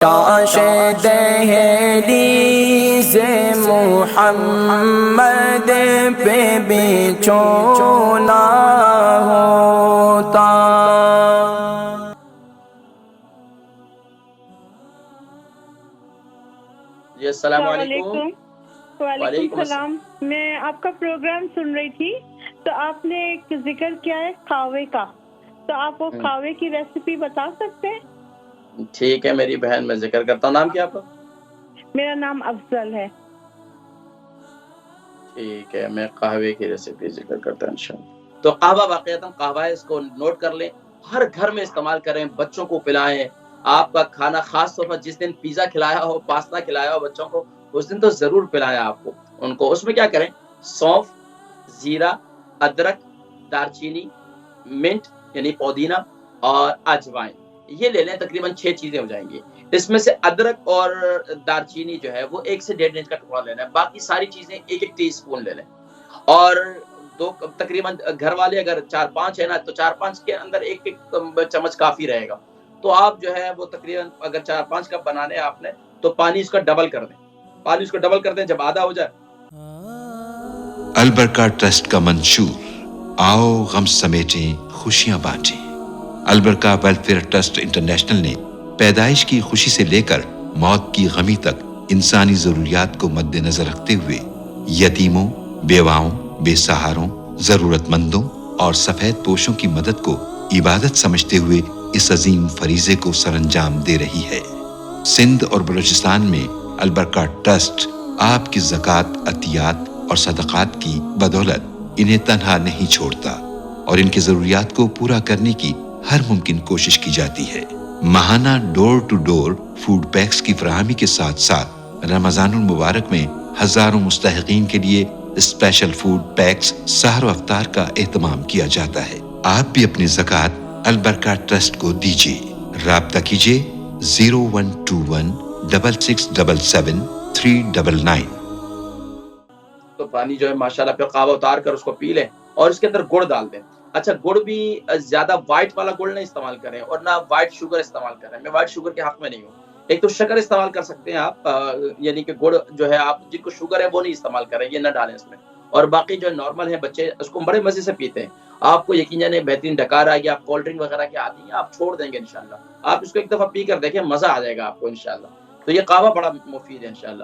کاش دہلیز محمد پہ بچھونا ہوتا۔ جی السلام علیکم۔ وعلیکم السلام۔ میں آپ کا پروگرام سن رہی تھی تو آپ نے ایک ذکر کیا ہے کھاوے کا، تو آپ وہ کھاوے کی ریسیپی بتا سکتے ہیں؟ ٹھیک ہے میری بہن، میں ذکر کرتا ہوں۔ نام کیا آپ کا؟ میرا نام افضل ہے۔ ٹھیک ہے، میں قہوے کی ریسیپی ذکر کرتا ہوں انشاءاللہ۔ تو قہوہ واقعتاً قہوہ ہے، اس کو نوٹ کر لیں، ہر گھر میں استعمال کریں، بچوں کو پلائیں۔ آپ کا کھانا خاص طور پر جس دن پیزا کھلایا ہو، پاستا کھلایا ہو بچوں کو، اس دن تو ضرور پلائیں آپ کو ان کو۔ اس میں کیا کریں، سونف، زیرہ، ادرک، دارچینی، منٹ یعنی پودینہ اور اجوائن، یہ لے لیں، تقریباً 6 چیزیں ہو جائیں گی۔ اس میں سے ادرک اور دارچینی جو ہے وہ 1 سے 1.5 انچ کا ٹکڑا لینا ہے، باقی ساری چیزیں 1 ٹی اسپون لے لیں۔ اور تقریباً گھر والے اگر 4-5 ہے نا تو 4-5 کے اندر 1 چمچ کافی رہے گا۔ تو آپ جو ہے وہ تقریباً اگر 4-5 کپ بنانے ہیں آپ نے تو پانی اس کا ڈبل کر دیں، پانی اس کو ڈبل کر دیں، جب آدھا ہو جائے۔ البرکہ ٹرسٹ کا منشور، آؤ غم سمیٹیں خوشیاں بانٹیں۔ البرکہ ویلفیئر ٹرسٹ انٹرنیشنل نے پیدائش کی خوشی سے لے کر موت کی غمی تک انسانی ضروریات کو مد نظر رکھتے ہوئے یتیموں، بیواؤں، بے سہاروں، ضرورت مندوں اور سفید پوشوں کی مدد کو عبادت سمجھتے ہوئے اس عظیم فریضے کو سر انجام دے رہی ہے۔ سندھ اور بلوچستان میں البرکہ ٹرسٹ آپ کی زکوٰۃ، عطیات اور صدقات کی بدولت انہیں تنہا نہیں چھوڑتا اور ان کی ضروریات کو پورا کرنے کی ہر ممکن کوشش کی جاتی ہے۔ ماہانہ ڈور ٹو ڈور فوڈ پیکس کی فراہمی کے ساتھ ساتھ رمضان المبارک میں ہزاروں مستحقین کے لیے اسپیشل فوڈ پیکس سحر و افطار کا اہتمام کیا جاتا ہے۔ آپ بھی اپنی زکوٰۃ البرکہ ٹرسٹ کو دیجیے۔ رابطہ کیجیے 01216677 تو پانی جو ہے ماشاءاللہ پھر قہوہ اتار کر اس کو پی لیں اور اس کے اندر گڑ ڈال دیں۔ اچھا، گڑ بھی زیادہ وائٹ والا گڑ نہیں استعمال کریں اور نہ وائٹ شوگر استعمال کریں، میں وائٹ شوگر کے حق میں نہیں ہوں۔ ایک تو شکر استعمال کر سکتے ہیں آپ، یعنی کہ گڑ جو ہے آپ جن کو شوگر ہے وہ نہیں استعمال کریں، یہ نہ ڈالیں اس میں۔ اور باقی جو نارمل ہے بچے اس کو بڑے مزے سے پیتے ہیں۔ آپ کو یقین جانے بہترین ڈکار آئے گی، آپ کولڈ ڈرنک وغیرہ کی آتی ہیں آپ چھوڑ دیں گے انشاءاللہ۔ آپ اس کو ایک دفعہ پی کر دیکھیں، مزہ آ جائے گا آپ کو انشاءاللہ۔ تو یہ قہوہ بڑا مفید ہے انشاءاللہ۔